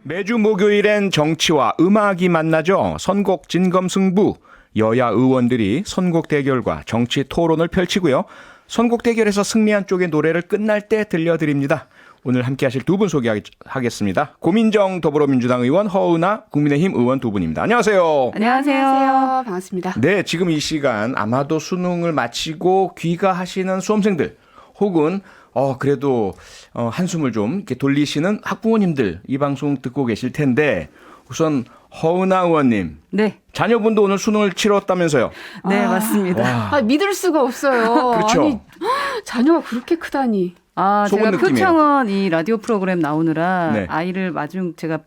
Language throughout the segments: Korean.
매주 목요일엔 정치와 음악이 만나죠. 선곡 진검승부. 여야 의원들이 선곡 대결과 정치 토론을 펼치고요. 선곡 대결에서 승리한 쪽의 노래를 끝날 때 들려드립니다. 오늘 함께 하실 두 분 소개하겠습니다. 고민정 더불어민주당 의원, 허은하 국민의힘 의원 두 분입니다. 안녕하세요. 안녕하세요. 반갑습니다. 네, 지금 이 시간 아마도 수능을 마치고 귀가하시는 수험생들 혹은 그래도 한숨을 좀 이렇게 돌리시는 학부모님들 이 방송 듣고 계실 텐데 우선 허은하 의원님. 네. 자녀분도 오늘 수능을 치렀다면서요? 네, 맞습니다. 믿을 수가 없어요. 그렇죠. 아니, 자녀가 그렇게 크다니. 속은 제가 느낌이에요. 표창원 이 라디오 프로그램 나오느라 네. 아이를 제가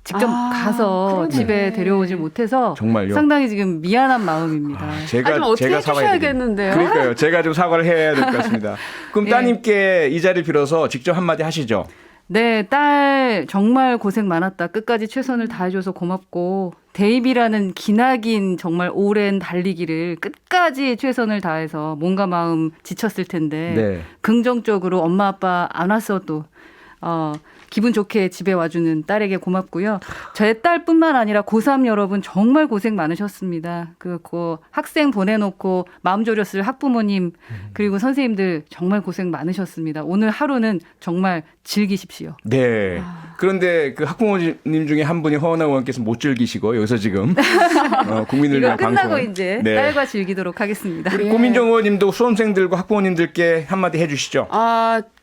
직접 가서 그러네. 집에 데려오질 못해서 정말요? 상당히 지금 미안한 마음입니다. 제가 좀 어떻게 제가 사과해야 해주셔야겠는데요. 그러니까요. 제가 좀 사과를 해야 될 것 같습니다. 그럼 예. 따님께 이 자리를 빌어서 직접 한마디 하시죠. 네, 딸 정말 고생 많았다. 끝까지 최선을 다해줘서 고맙고 대입이라는 기나긴 정말 오랜 달리기를 끝까지 최선을 다해서 몸과 마음 지쳤을 텐데 네. 긍정적으로 엄마 아빠 안 왔어도 기분 좋게 집에 와주는 딸에게 고맙고요. 제 딸뿐만 아니라 고3 여러분 정말 고생 많으셨습니다. 그 학생 보내놓고 마음 졸였을 학부모님 그리고 선생님들 정말 고생 많으셨습니다. 오늘 하루는 정말 즐기십시오. 네. 그런데 그 학부모님 중에 한 분이 허은하 의원께서 못 즐기시고 여기서 지금 국민을 이거 위한 끝나고 방송을. 이제 네. 딸과 즐기도록 하겠습니다. 우리 고민정 의원님도 수험생들과 학부모님들께 한마디 해주시죠.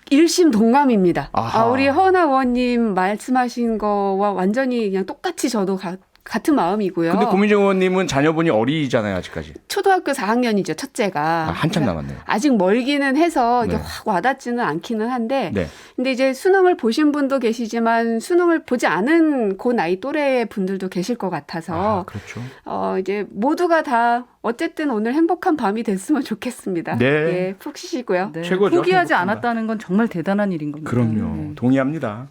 일심동감입니다. 아하. 우리 허은하 의원님 말씀하신 거와 완전히 그냥 똑같이 저도 같은 마음이고요. 근데 고민정 의원님은 자녀분이 어리잖아요, 아직까지. 초등학교 4학년이죠, 첫째가. 한참 남았네요. 아직 멀기는 해서 이게 네. 확 와닿지는 않기는 한데, 네. 근데 이제 수능을 보신 분도 계시지만 수능을 보지 않은 그 나이 또래의 분들도 계실 것 같아서, 그렇죠. 이제 모두가 다 어쨌든 오늘 행복한 밤이 됐으면 좋겠습니다. 네. 예, 푹 쉬시고요. 네, 최고죠. 포기하지 행복한 않았다는 건 정말 대단한 일인 겁니다. 그럼요. 네. 동의합니다.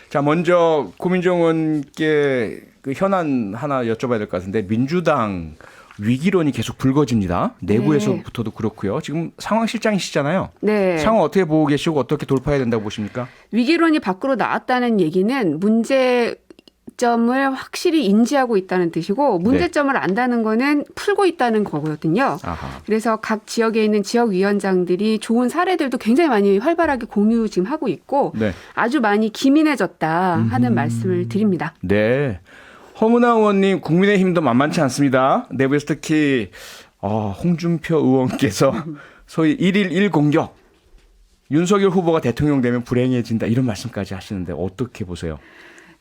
자, 먼저 고민정 의원께 그 현안 하나 여쭤봐야 될 것 같은데 민주당 위기론이 계속 불거집니다. 내부에서부터도 그렇고요. 지금 상황실장이시잖아요. 네. 상황 어떻게 보고 계시고 어떻게 돌파해야 된다고 보십니까? 위기론이 밖으로 나왔다는 얘기는 문제점을 확실히 인지하고 있다는 뜻이고 문제점을 안다는 거는 풀고 있다는 거거든요. 아하. 그래서 각 지역에 있는 지역위원장들이 좋은 사례들도 굉장히 많이 활발하게 공유 지금 하고 있고 네. 아주 많이 기민해졌다 하는 말씀을 드립니다. 네. 허은하 의원님 국민의힘도 만만치 않습니다. 내부에서 특히 홍준표 의원께서 소위 1일 1공격. 윤석열 후보가 대통령 되면 불행해진다 이런 말씀까지 하시는데 어떻게 보세요?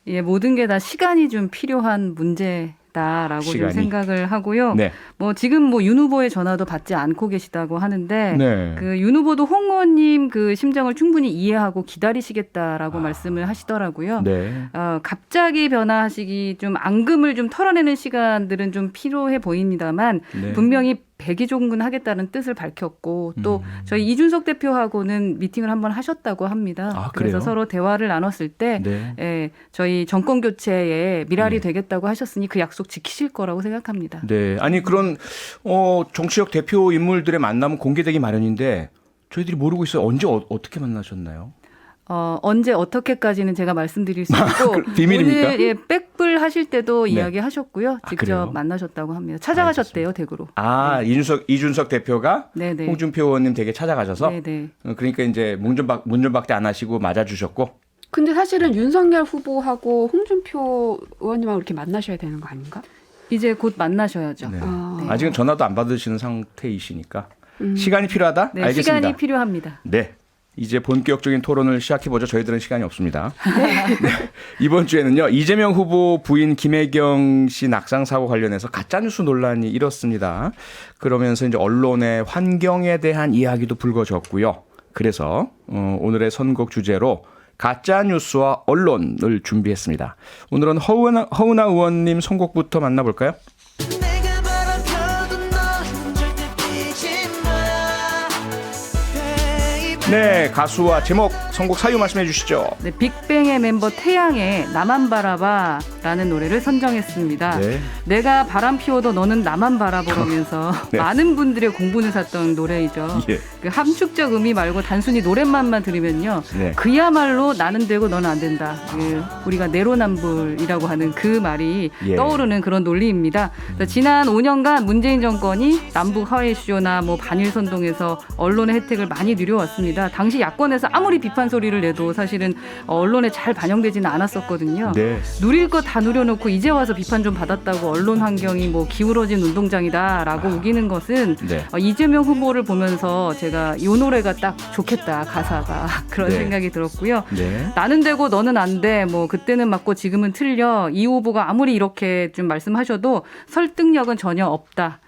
예, 모든 게 다 시간이 좀 필요한 문제다라고 좀 시간이. 생각을 하고요. 네. 지금 윤 후보의 전화도 받지 않고 계시다고 하는데 네. 그 윤 후보도 홍 의원님 그 심정을 충분히 이해하고 기다리시겠다라고 말씀을 하시더라고요. 네. 갑자기 변화하시기 좀 앙금을 좀 털어내는 시간들은 좀 필요해 보입니다만 네. 분명히 백의종군하겠다는 뜻을 밝혔고 또 저희 이준석 대표하고는 미팅을 한번 하셨다고 합니다. 그래서 그래요? 서로 대화를 나눴을 때 네. 저희 정권 교체에 미랄이 되겠다고 하셨으니 그 약속 지키실 거라고 생각합니다. 네. 아니 그런 정치적 대표 인물들의 만남은 공개되기 마련인데 저희들이 모르고 있어요. 언제 어떻게 만나셨나요? 언제 어떻게까지는 제가 말씀드릴 수 있고 비밀입니까? 오늘 백불 하실 때도 네. 이야기하셨고요. 직접 그래요? 만나셨다고 합니다. 찾아가셨대요, 대구로. 이준석 대표가 네네. 홍준표 의원님 댁에 찾아가셔서 네네. 그러니까 이제 문전박대 안 하시고 맞아주셨고 근데 사실은 윤석열 후보하고 홍준표 의원님하고 이렇게 만나셔야 되는 거 아닌가? 이제 곧 만나셔야죠. 네. 네. 아직은 전화도 안 받으시는 상태이시니까 시간이 필요하다? 네, 알겠습니다. 시간이 필요합니다. 네. 이제 본격적인 토론을 시작해보죠. 저희들은 시간이 없습니다. 네. 이번 주에는요. 이재명 후보 부인 김혜경 씨 낙상 사고 관련해서 가짜뉴스 논란이 일었습니다. 그러면서 이제 언론의 환경에 대한 이야기도 불거졌고요. 그래서 오늘의 선곡 주제로 가짜뉴스와 언론을 준비했습니다. 오늘은 허은하 의원님 선곡부터 만나볼까요? 네, 가수와 제목 선곡 사유 말씀해 주시죠. 네, 빅뱅의 멤버 태양의 나만 바라봐라는 노래를 선정했습니다. 네. 내가 바람 피워도 너는 나만 바라보면서 네. 많은 분들의 공분을 샀던 노래이죠. 예. 그 함축적 의미 말고 단순히 노랫말만 들으면요. 네. 그야말로 나는 되고 너는 안 된다. 그 우리가 내로남불이라고 하는 그 말이 예. 떠오르는 그런 논리입니다. 그래서 지난 5년간 문재인 정권이 남북 화해 쇼나 뭐 반일 선동에서 언론의 혜택을 많이 누려왔습니다. 당시 야권에서 아무리 비판 소리를 내도 사실은 언론에 잘 반영되지는 않았었거든요. 네. 누릴 거 다 누려놓고 이제 와서 비판 좀 받았다고 언론 환경이 뭐 기울어진 운동장이다라고 우기는 것은 네. 이재명 후보를 보면서 제가 이 노래가 딱 좋겠다 가사가 그런 네. 생각이 들었고요. 네. 나는 되고 너는 안 돼. 뭐 그때는 맞고 지금은 틀려. 이 후보가 아무리 이렇게 좀 말씀하셔도 설득력은 전혀 없다.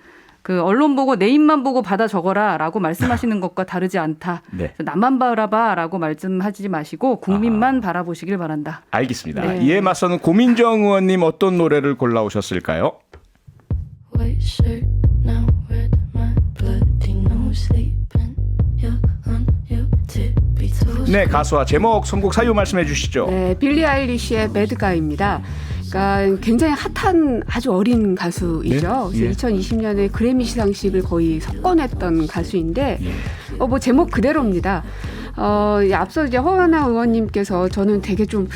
그 언론 보고 내 입만 보고 받아 적어라라고 말씀하시는 것과 다르지 않다. 네. 나만 바라봐라고 말씀하지 마시고 국민만 바라보시길 바란다. 알겠습니다. 네. 이에 맞서는 고민정 의원님 어떤 노래를 골라오셨을까요? White shirt now red, my bloody nose sleeping. You're on your tippy toes. 네, 가수와 제목, 선곡 사유 말씀해 주시죠. 네, 빌리 아일리시의 배드가이입니다. 그러니까 굉장히 핫한 아주 어린 가수이죠. 네? 예. 그래서 2020년에 그래미 시상식을 거의 석권했던 가수인데 예. 뭐 제목 그대로입니다. 앞서 이제 허은하 의원님께서 저는 되게 좀,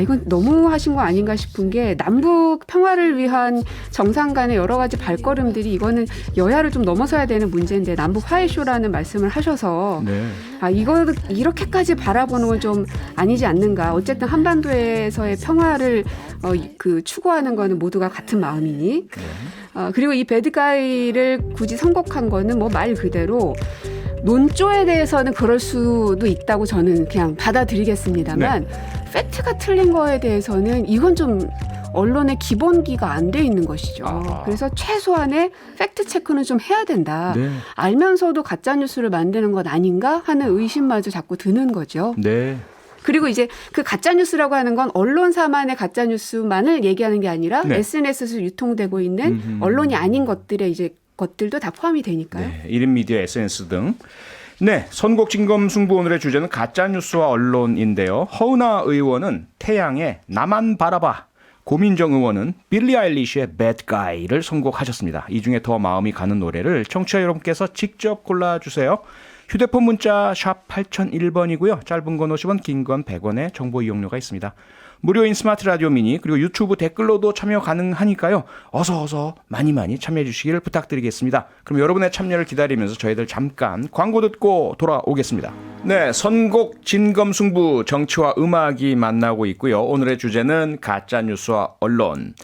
이건 너무 하신 거 아닌가 싶은 게 남북 평화를 위한 정상 간의 여러 가지 발걸음들이 이거는 여야를 좀 넘어서야 되는 문제인데 남북 화해쇼라는 말씀을 하셔서 네. 이거 이렇게까지 바라보는 건 좀 아니지 않는가. 어쨌든 한반도에서의 평화를 그 추구하는 거는 모두가 같은 마음이니. 그리고 이 배드가이를 굳이 선곡한 거는 뭐 말 그대로 논조에 대해서는 그럴 수도 있다고 저는 그냥 받아들이겠습니다만 팩트가 틀린 거에 대해서는 이건 좀 언론의 기본기가 안 돼 있는 것이죠. 아하. 그래서 최소한의 팩트 체크는 좀 해야 된다. 네. 알면서도 가짜 뉴스를 만드는 것 아닌가 하는 의심마저 자꾸 드는 거죠. 네. 그리고 이제 그 가짜 뉴스라고 하는 건 언론사만의 가짜 뉴스만을 얘기하는 게 아니라 네. SNS에서 유통되고 있는 언론이 아닌 것들의 이제 것들도 다 포함이 되니까요. 네, 1인 미디어, SNS 등. 네, 선곡 진검승부 오늘의 주제는 가짜뉴스와 언론인데요. 허은하 의원은 태양의 나만 바라봐, 고민정 의원은 빌리 아일리시의 Bad Guy를 선곡하셨습니다. 이 중에 더 마음이 가는 노래를 청취자 여러분께서 직접 골라주세요. 휴대폰 문자 샵 8001번이고요. 짧은 건 50원, 긴 건 100원의 정보 이용료가 있습니다. 무료인 스마트 라디오 미니 그리고 유튜브 댓글로도 참여 가능하니까요. 어서 많이 참여해 주시길 부탁드리겠습니다. 그럼 여러분의 참여를 기다리면서 저희들 잠깐 광고 듣고 돌아오겠습니다. 네, 선곡 진검승부 정치와 음악이 만나고 있고요. 오늘의 주제는 가짜뉴스와 언론.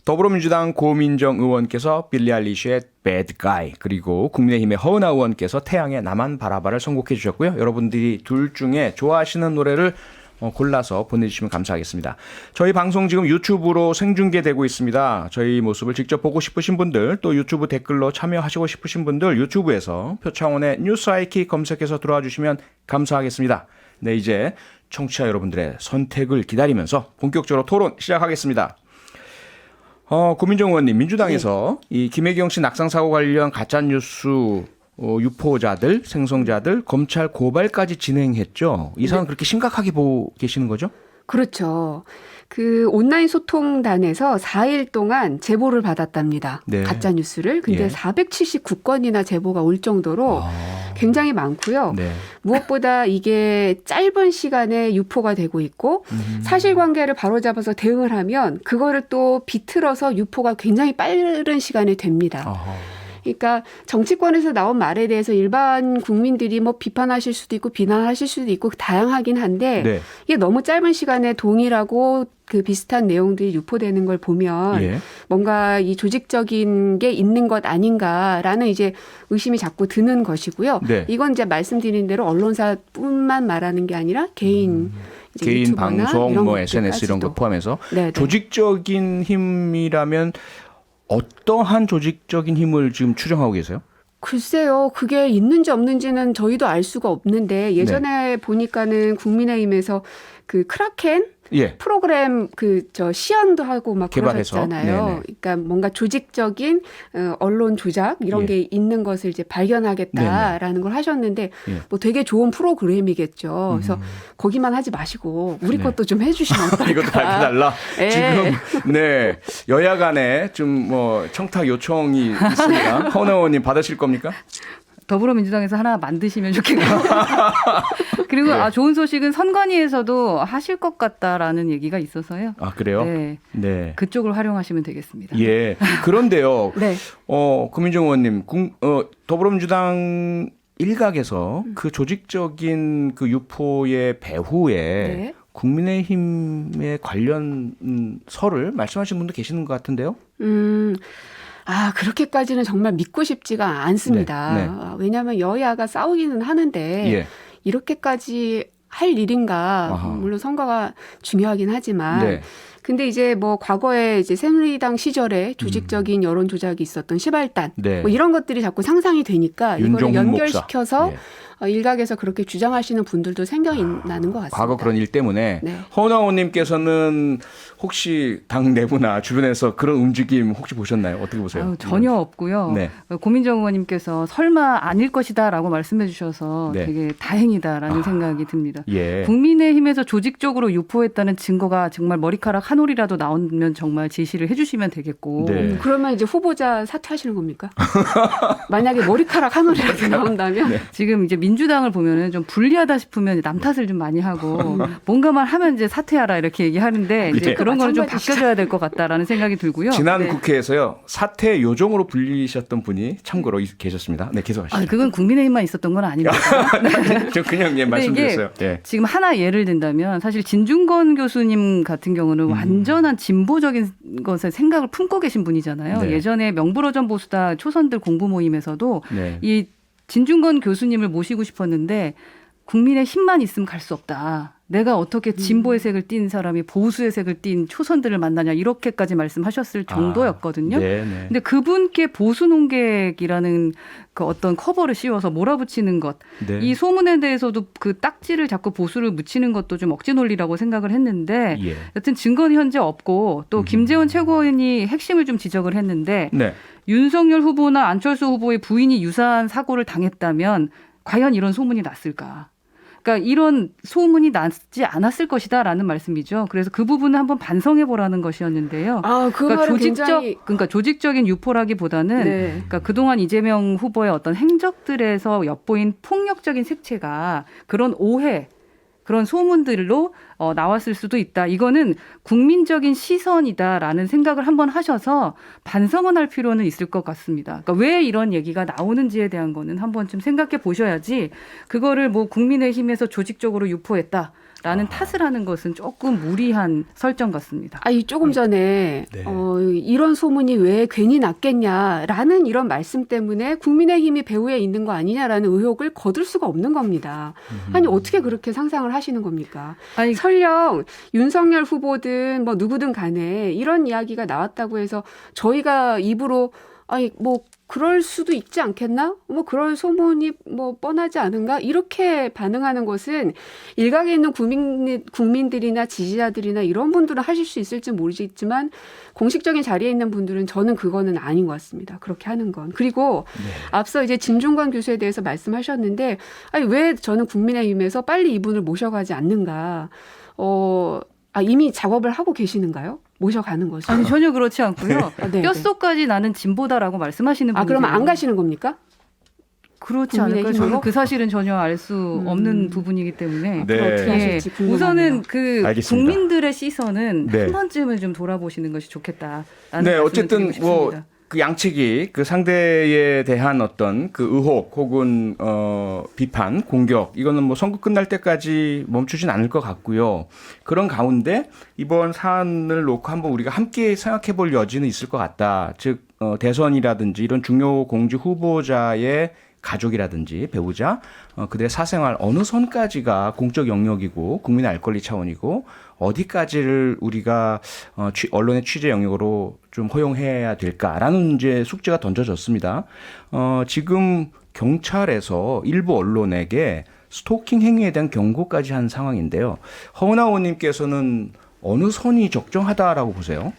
더불어민주당 고민정 의원께서 빌리 아일리시의 Bad Guy 그리고 국민의힘의 허은하 의원께서 태양의 나만 바라봐를 선곡해 주셨고요. 여러분들이 둘 중에 좋아하시는 노래를 골라서 보내주시면 감사하겠습니다. 저희 방송 지금 유튜브로 생중계되고 있습니다. 저희 모습을 직접 보고 싶으신 분들 또 유튜브 댓글로 참여하시고 싶으신 분들 유튜브에서 표창원의 뉴스 아이키 검색해서 들어와 주시면 감사하겠습니다. 네, 이제 청취자 여러분들의 선택을 기다리면서 본격적으로 토론 시작하겠습니다. 고민정 의원님, 민주당에서 이 김혜경 씨 낙상 사고 관련 가짜뉴스 유포자들, 생성자들 검찰 고발까지 진행했죠. 이 상황 그렇게 심각하게 보고 계시는 거죠? 그렇죠. 그 온라인 소통단에서 4일 동안 제보를 받았답니다. 네. 가짜 뉴스를. 근데 예. 479건이나 제보가 올 정도로 굉장히 많고요. 네. 무엇보다 이게 짧은 시간에 유포가 되고 있고 사실관계를 바로잡아서 대응을 하면 그거를 또 비틀어서 유포가 굉장히 빠른 시간에 됩니다. 어허. 그러니까 정치권에서 나온 말에 대해서 일반 국민들이 뭐 비판하실 수도 있고 비난하실 수도 있고 다양하긴 한데 네. 이게 너무 짧은 시간에 동일하고 그 비슷한 내용들이 유포되는 걸 보면 예. 뭔가 이 조직적인 게 있는 것 아닌가라는 이제 의심이 자꾸 드는 것이고요. 네. 이건 이제 말씀드린 대로 언론사뿐만 말하는 게 아니라 개인 이제 개인 유튜버나 방송, 이런 뭐 SNS 이런 거 것들까지도. 포함해서 네네. 조직적인 힘이라면 어떠한 조직적인 힘을 지금 추정하고 계세요? 글쎄요. 그게 있는지 없는지는 저희도 알 수가 없는데 예전에 보니까는 국민의힘에서 그 크라켄 예. 프로그램 저 시연도 하고 막 개발해서? 그러셨잖아요. 네네. 그러니까 뭔가 조직적인 언론 조작 이런 예. 게 있는 것을 이제 발견하겠다라는 걸 하셨는데 예. 뭐 되게 좋은 프로그램이겠죠. 그래서 거기만 하지 마시고 우리 네. 것도 좀 해주시면 어떨까? 이것도 밝혀달라. 예. 지금 네 여야 간에 좀 뭐 청탁 요청이 있습니다. 허나원님 받으실 겁니까? 더불어민주당에서 하나 만드시면 좋겠고요. 그리고 네. 좋은 소식은 선관위에서도 하실 것 같다라는 얘기가 있어서요. 아 그래요? 네, 네. 그쪽을 활용하시면 되겠습니다. 예. 그런데요. 네. 금민정 의원님, 더불어민주당 일각에서 그 조직적인 그 유포의 배후에 네. 국민의힘의 관련 설을 말씀하시는 분도 계시는 것 같은데요. 그렇게까지는 정말 믿고 싶지가 않습니다. 네, 네. 왜냐하면 여야가 싸우기는 하는데 예. 이렇게까지 할 일인가? 아하. 물론 선거가 중요하긴 하지만. 네. 근데 이제 뭐 과거에 이제 새누리당 시절에 조직적인 여론 조작이 있었던 시발단 네. 뭐 이런 것들이 자꾸 상상이 되니까 이거를 윤종훈 연결시켜서 목사. 예. 일각에서 그렇게 주장하시는 분들도 생각이 나는 것 같습니다. 과거 그런 일 때문에 네. 허나원님께서는 혹시 당 내부나 주변에서 그런 움직임 혹시 보셨나요? 어떻게 보세요? 전혀 없고요. 네. 고민정 의원님께서 설마 아닐 것이다라고 말씀해 주셔서 네. 되게 다행이다라는 생각이 듭니다. 예. 국민의힘에서 조직적으로 유포했다는 증거가 정말 머리카락 한 올이라도 나오면 정말 제시를 해 주시면 되겠고. 네. 그러면 이제 후보자 사퇴하시는 겁니까? 만약에 머리카락 한 올이라도 나온다면 지금 이제 민주당을 보면은 좀 불리하다 싶으면 남 탓을 좀 많이 하고 뭔가만 하면 이제 사퇴하라 이렇게 얘기하는데 이제 네. 그런 거는 좀 마찬가지시죠. 바뀌어줘야 될 것 같다라는 생각이 들고요. 지난 네. 국회에서요 사퇴 요정으로 불리셨던 분이 참고로 계셨습니다. 네, 계속하시죠. 그건 국민의힘만 있었던 건 아닙니다. 저 그냥 근데 말씀드렸어요. 이게 예. 지금 하나 예를 든다면 사실 진중권 교수님 같은 경우는 완전한 진보적인 것에 생각을 품고 계신 분이잖아요. 네. 예전에 명불허전 보수다 초선들 공부 모임에서도 네. 이 진중권 교수님을 모시고 싶었는데 국민의 힘만 있으면 갈 수 없다. 내가 어떻게 진보의 색을 띤 사람이 보수의 색을 띤 초선들을 만나냐 이렇게까지 말씀하셨을 정도였거든요. 네, 네. 근데 그분께 보수 농객이라는 그 어떤 커버를 씌워서 몰아붙이는 것, 네. 이 소문에 대해서도 그 딱지를 자꾸 보수를 묻히는 것도 좀 억지 논리라고 생각을 했는데, 예. 여튼 증거는 현재 없고 또 김재원 최고위원이 핵심을 좀 지적을 했는데 네. 윤석열 후보나 안철수 후보의 부인이 유사한 사고를 당했다면 과연 이런 소문이 났을까? 그러니까 이런 소문이 났지 않았을 것이다라는 말씀이죠. 그래서 그 부분을 한번 반성해 보라는 것이었는데요. 그 그러니까 말은 굉장히 그러니까 조직적인 유포라기보다는 네. 그러니까 그동안 이재명 후보의 어떤 행적들에서 엿보인 폭력적인 색채가 그런 오해, 그런 소문들로 나왔을 수도 있다. 이거는 국민적인 시선이다라는 생각을 한번 하셔서 반성은 할 필요는 있을 것 같습니다. 그러니까 왜 이런 얘기가 나오는지에 대한 거는 한번 좀 생각해 보셔야지 그거를 뭐 국민의힘에서 조직적으로 유포했다라는 탓을 하는 것은 조금 무리한 설정 같습니다. 조금 전에 네. 이런 소문이 왜 괜히 났겠냐라는 이런 말씀 때문에 국민의힘이 배후에 있는 거 아니냐라는 의혹을 거둘 수가 없는 겁니다. 아니 어떻게 그렇게 상상을 하시는 겁니까? 아니, 설령 윤석열 후보든 뭐 누구든 간에 이런 이야기가 나왔다고 해서 저희가 입으로 뭐 그럴 수도 있지 않겠나? 뭐 그럴 소문이 뭐 뻔하지 않은가? 이렇게 반응하는 것은 일각에 있는 국민들이나 지지자들이나 이런 분들은 하실 수 있을지 모르겠지만 공식적인 자리에 있는 분들은 저는 그거는 아닌 것 같습니다. 그렇게 하는 건. 그리고 앞서 이제 진중권 교수에 대해서 말씀하셨는데 왜 저는 국민의힘에서 빨리 이분을 모셔가지 않는가? 이미 작업을 하고 계시는가요? 모셔가는 것이. 아니 전혀 그렇지 않고요. 네. 뼈속까지 나는 진보다라고 말씀하시는 분이 그러면 안 가시는 겁니까? 그렇지 않을까요? 국민의힘으로? 저는 그 사실은 전혀 알 수 없는 부분이기 때문에 네. 어떻게 하실지 궁금하네요. 우선은 그 알겠습니다. 국민들의 시선은 네. 한 번쯤은 좀 돌아보시는 것이 좋겠다라는 네, 말씀을 어쨌든 드리고 뭐 싶습니다. 그 양측이 그 상대에 대한 어떤 그 의혹 혹은 비판, 공격 이거는 뭐 선거 끝날 때까지 멈추진 않을 것 같고요. 그런 가운데 이번 사안을 놓고 한번 우리가 함께 생각해 볼 여지는 있을 것 같다. 즉 대선이라든지 이런 중요 공직 후보자의 가족이라든지 배우자 그들의 사생활 어느 선까지가 공적 영역이고 국민의 알 권리 차원이고 어디까지를 우리가 언론의 취재 영역으로 좀 허용해야 될까라는 이제 숙제가 던져졌습니다. 지금 경찰에서 일부 언론에게 스토킹 행위에 대한 경고까지 한 상황인데요. 허은하 의원님께서는 어느 선이 적정하다라고 보세요?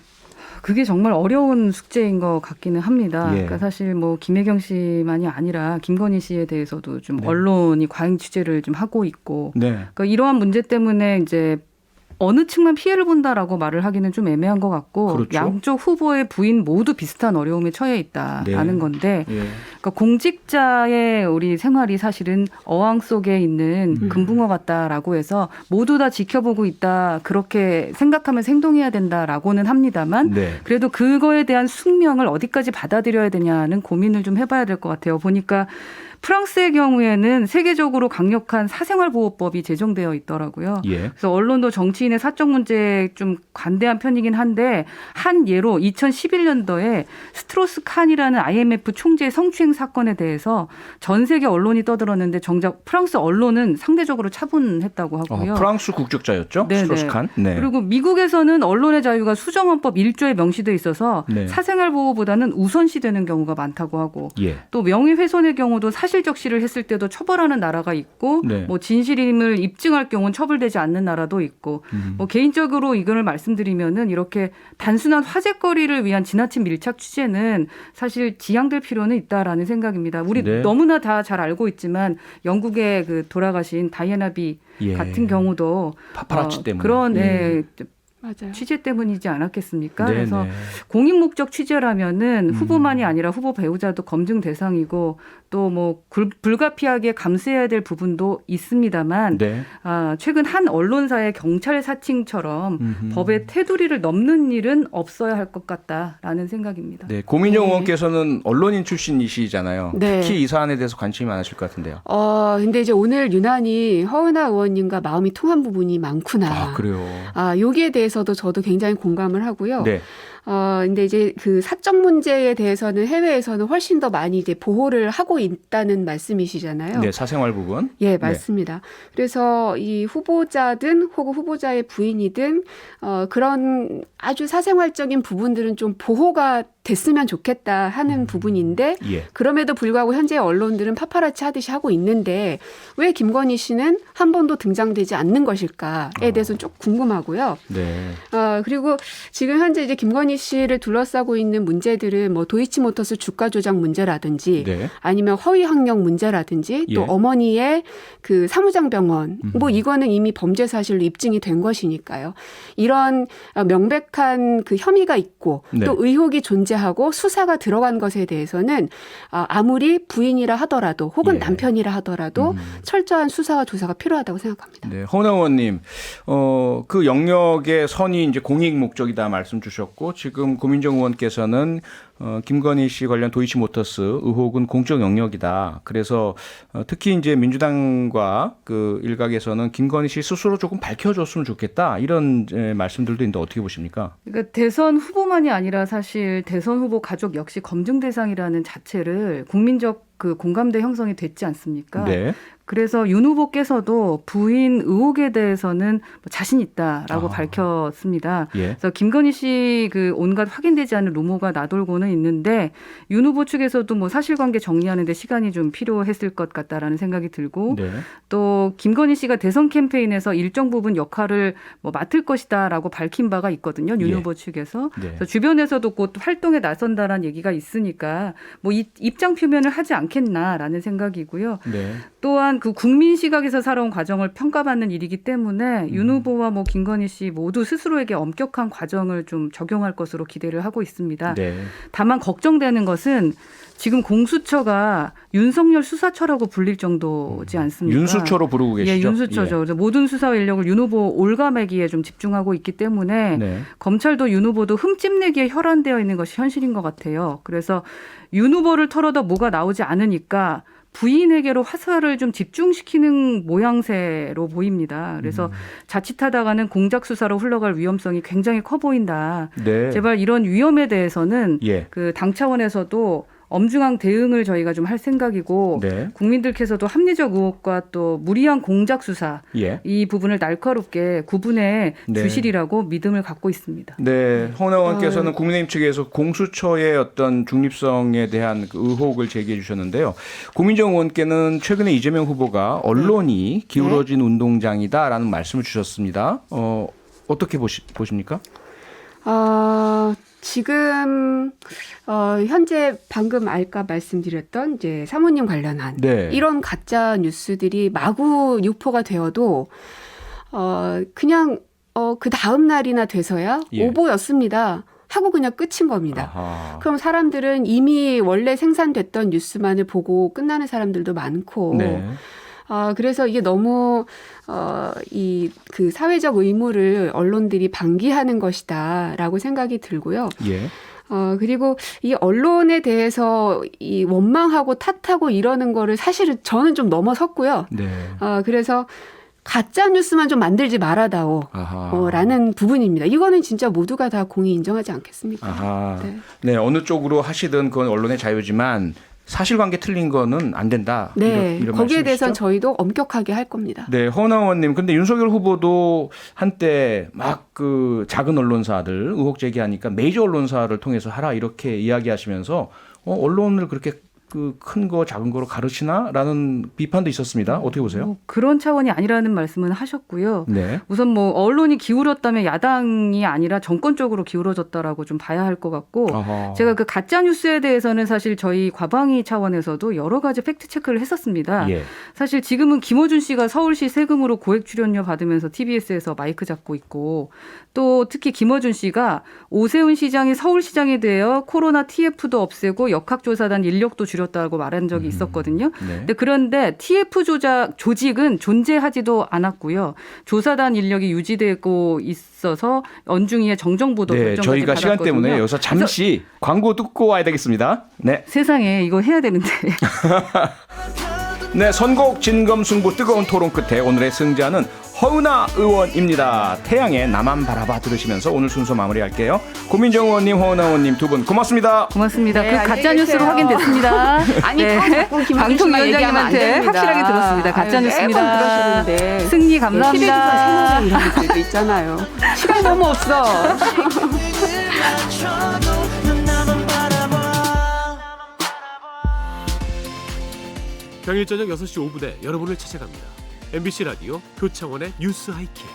그게 정말 어려운 숙제인 것 같기는 합니다. 예. 그러니까 사실 뭐 김혜경 씨만이 아니라 김건희 씨에 대해서도 좀 네. 언론이 과잉 취재를 좀 하고 있고, 네. 그러니까 이러한 문제 때문에 이제 어느 측만 피해를 본다라고 말을 하기는 좀 애매한 것 같고, 그렇죠. 양쪽 후보의 부인 모두 비슷한 어려움에 처해 있다라는 네. 건데, 예. 그러니까 공직자의 우리 생활이 사실은 어항 속에 있는 금붕어 같다라고 해서 모두 다 지켜보고 있다, 그렇게 생각하면서 행동해야 된다라고는 합니다만, 네. 그래도 그거에 대한 숙명을 어디까지 받아들여야 되냐는 고민을 좀 해봐야 될 것 같아요. 보니까 프랑스의 경우에는 세계적으로 강력한 사생활보호법이 제정되어 있더라고요. 예. 그래서 언론도 정치인의 사적 문제에 좀 관대한 편이긴 한데, 한 예로 2011년도에 스트로스 칸이라는 IMF 총재의 성추행 사건에 대해서 전 세계 언론이 떠들었는데 정작 프랑스 언론은 상대적으로 차분했다고 하고요. 프랑스 국적자였죠? 네네. 스트로스칸. 네. 그리고 미국에서는 언론의 자유가 수정헌법 1조에 명시돼 있어서 네. 사생활 보호보다는 우선시되는 경우가 많다고 하고, 예. 또 명예훼손의 경우도 사실적시를 했을 때도 처벌하는 나라가 있고, 네. 뭐 진실임을 입증할 경우는 처벌되지 않는 나라도 있고, 뭐 개인적으로 이걸 말씀드리면은 이렇게 단순한 화제거리를 위한 지나친 밀착 취재는 사실 지양될 필요는 있다라는 생각입니다. 우리 네. 너무나 다 잘 알고 있지만 영국의 그 돌아가신 다이애나 비 예. 같은 경우도 파파라치 때문에. 그런 예. 맞아요. 취재 때문이지 않았겠습니까? 네, 그래서 네. 공익 목적 취재라면은 후보만이 아니라 후보 배우자도 검증 대상이고, 또 뭐 불가피하게 감수해야 될 부분도 있습니다만, 네. 최근 한 언론사의 경찰 사칭처럼 법의 테두리를 넘는 일은 없어야 할 것 같다라는 생각입니다. 네. 고민정 네. 의원께서는 언론인 출신이시잖아요. 네. 특히 이 사안에 대해서 관심이 많으실 것 같은데요. 근데 이제 오늘 유난히 허은하 의원님과 마음이 통한 부분이 많구나. 아, 그래요. 여기에 대해서도 저도 굉장히 공감을 하고요. 네. 근데 이제 그 사적 문제에 대해서는 해외에서는 훨씬 더 많이 이제 보호를 하고 있다는 말씀이시잖아요. 네, 사생활 부분. 예, 맞습니다. 그래서 이 후보자든 혹은 후보자의 부인이든 그런 아주 사생활적인 부분들은 좀 보호가 됐으면 좋겠다 하는 부분인데, 예. 그럼에도 불구하고 현재 언론들은 파파라치 하듯이 하고 있는데 왜 김건희 씨는 한 번도 등장되지 않는 것일까에 대해서는 좀 궁금하고요. 네. 그리고 지금 현재 이제 김건희 씨를 둘러싸고 있는 문제들은 뭐 도이치모터스 주가 조작 문제라든지, 네. 아니면 허위 학력 문제라든지, 또 예. 어머니의 그 사무장 병원, 뭐 이거는 이미 범죄 사실로 입증이 된 것이니까요. 이런 명백한 그 혐의가 있고, 네. 또 의혹이 존재하고 수사가 들어간 것에 대해서는 아무리 부인이라 하더라도 혹은 예. 남편이라 하더라도 철저한 수사와 조사가 필요하다고 생각합니다. 네, 허은하 의원님, 그 영역의 선이 이제 공익 목적이다 말씀 주셨고, 지금 고민정 의원께서는 김건희 씨 관련 도이치모터스 의혹은 공적 영역이다. 그래서 특히 이제 민주당과 그 일각에서는 김건희 씨 스스로 조금 밝혀줬으면 좋겠다, 이런 말씀들도 있는데 어떻게 보십니까? 그러니까 대선 후보만이 아니라 사실 대선 후보 가족 역시 검증 대상이라는 자체를 국민적 그 공감대 형성이 됐지 않습니까? 네. 그래서 윤 후보께서도 부인 의혹에 대해서는 자신 있다라고 밝혔습니다. 예. 그래서 김건희 씨 그 온갖 확인되지 않은 루머가 나돌고는 있는데, 윤 후보 측에서도 뭐 사실관계 정리하는데 시간이 좀 필요했을 것 같다라는 생각이 들고, 네. 또 김건희 씨가 대선 캠페인에서 일정 부분 역할을 뭐 맡을 것이다라고 밝힌 바가 있거든요. 윤 예. 후보 측에서. 네. 그래서 주변에서도 곧 활동에 나선다라는 얘기가 있으니까 뭐 입장 표명을 하지 않겠나라는 생각이고요. 네. 또한 그 국민 시각에서 살아온 과정을 평가받는 일이기 때문에 윤 후보와 뭐 김건희 씨 모두 스스로에게 엄격한 과정을 좀 적용할 것으로 기대를 하고 있습니다. 네. 다만 걱정되는 것은 지금 공수처가 윤석열 수사처라고 불릴 정도지 않습니까? 윤수처로 부르고 계시죠? 예, 윤수처죠. 그래서 모든 수사 인력을 윤 후보 올가매기에 좀 집중하고 있기 때문에 네. 검찰도 윤 후보도 흠집내기에 혈안되어 있는 것이 현실인 것 같아요. 그래서 윤 후보를 털어도 뭐가 나오지 않으니까 부인에게로 화살을 좀 집중시키는 모양새로 보입니다. 그래서 자칫하다가는 공작 수사로 흘러갈 위험성이 굉장히 커 보인다. 네. 제발 이런 위험에 대해서는 예. 그 당 차원에서도 엄중한 대응을 저희가 좀 할 생각이고 네. 국민들께서도 합리적 의혹과 또 무리한 공작 수사 예. 이 부분을 날카롭게 구분해 네. 주시리라고 믿음을 갖고 있습니다. 네, 홍 의원께서는 국민의힘 측에서 공수처의 어떤 중립성에 대한 그 의혹을 제기해 주셨는데요. 고민정 의원께는 최근에 이재명 후보가 언론이 기울어진 운동장이다라는 말씀을 주셨습니다. 어떻게 보십니까? 지금 현재 방금 아까 말씀드렸던 이제 사모님 관련한 네. 이런 가짜 뉴스들이 마구 유포가 되어도 그냥 그 다음 날이나 돼서야 예. 오보였습니다 하고 그냥 끝인 겁니다. 아하. 그럼 사람들은 이미 원래 생산됐던 뉴스만을 보고 끝나는 사람들도 많고 네. 그래서 이게 너무 그 사회적 의무를 언론들이 방기하는 것이다라고 생각이 들고요. 예. 그리고 이 언론에 대해서 이 원망하고 탓하고 이러는 거를 사실은 저는 좀 넘어섰고요. 네. 그래서 가짜 뉴스만 좀 만들지 말아다오. 아하. 라는 부분입니다. 이거는 진짜 모두가 다 공히 인정하지 않겠습니까? 아하. 네. 네, 어느 쪽으로 하시든 그건 언론의 자유지만 사실관계 틀린 거는 안 된다. 네, 이런 거기에 대해서는 말씀이시죠? 저희도 엄격하게 할 겁니다. 네, 허은하 의원님. 근데 윤석열 후보도 한때 막 그 작은 언론사들 의혹 제기하니까 메이저 언론사를 통해서 하라 이렇게 이야기하시면서 언론을 그렇게 그 큰 거 작은 거로 가르치나라는 비판도 있었습니다. 어떻게 보세요? 그런 차원이 아니라는 말씀은 하셨고요. 네. 우선 언론이 기울었다면 야당이 아니라 정권 쪽으로 기울어졌다라고 좀 봐야 할 것 같고 어허. 제가 그 가짜 뉴스에 대해서는 사실 저희 과방위 차원에서도 여러 가지 팩트 체크를 했었습니다. 예. 사실 지금은 김어준 씨가 서울시 세금으로 고액 출연료 받으면서 TBS에서 마이크 잡고 있고 또 특히 김어준 씨가 오세훈 시장이 서울시장이 되어 코로나 TF도 없애고 역학조사단 인력도 줄였다고 말한 적이 있었거든요. 네. 그런데 TF 조직은 존재하지도 않았고요. 조사단 인력이 유지되고 있어서 연중이의 정정보도 네, 결정까지 저희가 시간 받았거든요. 때문에 여기서 잠시 광고 듣고 와야 되겠습니다. 네. 세상에 이거 해야 되는데. 네, 선곡 진검승부 뜨거운 토론 끝에 오늘의 승자는 허은하 의원입니다. 태양의 나만 바라봐 들으시면서 오늘 순서 마무리할게요. 고민정 의원님, 허은하 의원님 두 분 고맙습니다. 고맙습니다. 네, 그 안녕히 가짜 뉴스로 계세요. 확인됐습니다. 아니, 자꾸 김어준 씨만 얘기하면 안 방통위원장님한테 됩니다. 확실하게 들었습니다. 가짜 아유, 뉴스입니다. 매번 그러시는데. 승리 감사합니다. TV조선 새노래 이런 것들도 있잖아요. 시간 너무 없어. 평일 저녁 6시 5분에 여러분을 찾아갑니다. MBC 라디오 교창원의 뉴스 하이킥.